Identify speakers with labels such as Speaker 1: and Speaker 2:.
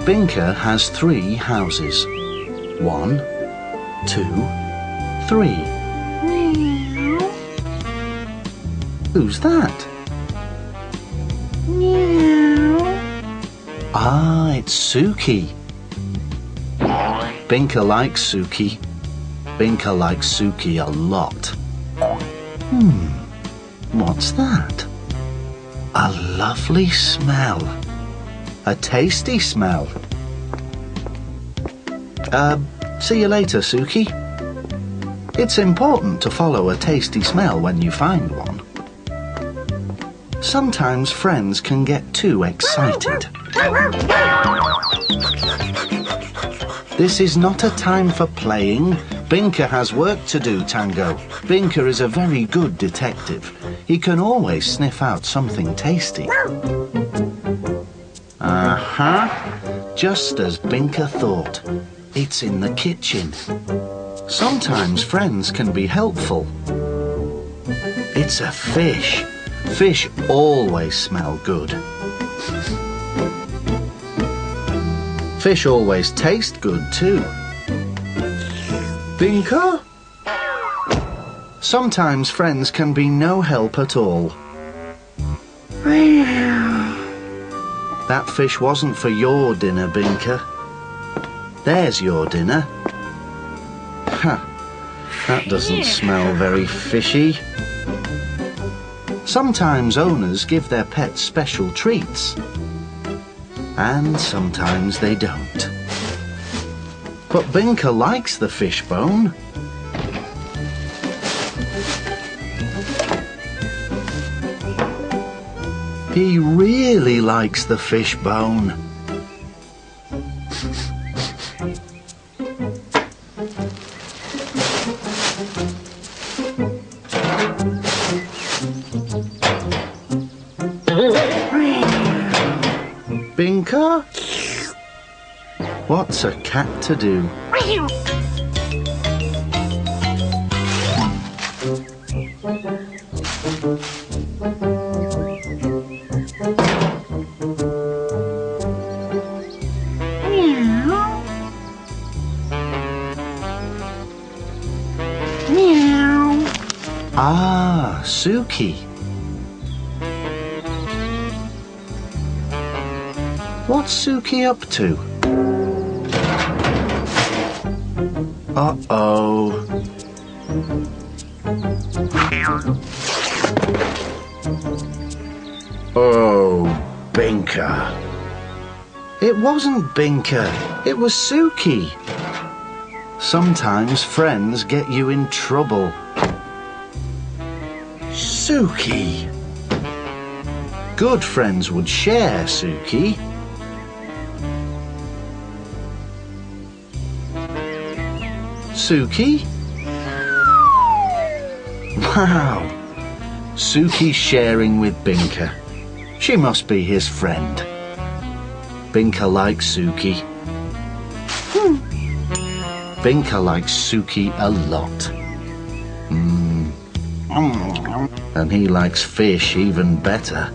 Speaker 1: Binka has 3 houses. 1, 2, 3.
Speaker 2: Meow.
Speaker 1: Who's that?
Speaker 2: Meow.
Speaker 1: Ah, it's Suki. Binka likes Suki. Binka likes Suki a lot. What's that? A lovely smell. A tasty smell. See you later, Suki. It's important to follow a tasty smell when you find one. Sometimes friends can get too excited. This is not a time for playing. Binka has work to do, Tango. Binka is a very good detective. He can always sniff out something tasty. Just as Binka thought. It's in the kitchen. Sometimes friends can be helpful. It's a fish. Fish always smell good. Fish always taste good too. Binka? Sometimes friends can be no help at all. That fish wasn't for your dinner, Binka. There's your dinner. That doesn't smell very fishy. Sometimes owners give their pets special treats. And sometimes they don't. But Binka likes the fish bone. He really likes the fish bone. Binka? What's a cat to do?
Speaker 2: Meow.
Speaker 1: Ah, Suki. What's Suki up to? Uh-oh. Oh, Binka. It wasn't Binka, it was Suki. Sometimes friends get you in trouble. Suki. Good friends would share, Suki. Suki? Wow! Suki's sharing with Binka. She must be his friend. Binka likes Suki. Binka likes Suki a lot. And he likes fish even better.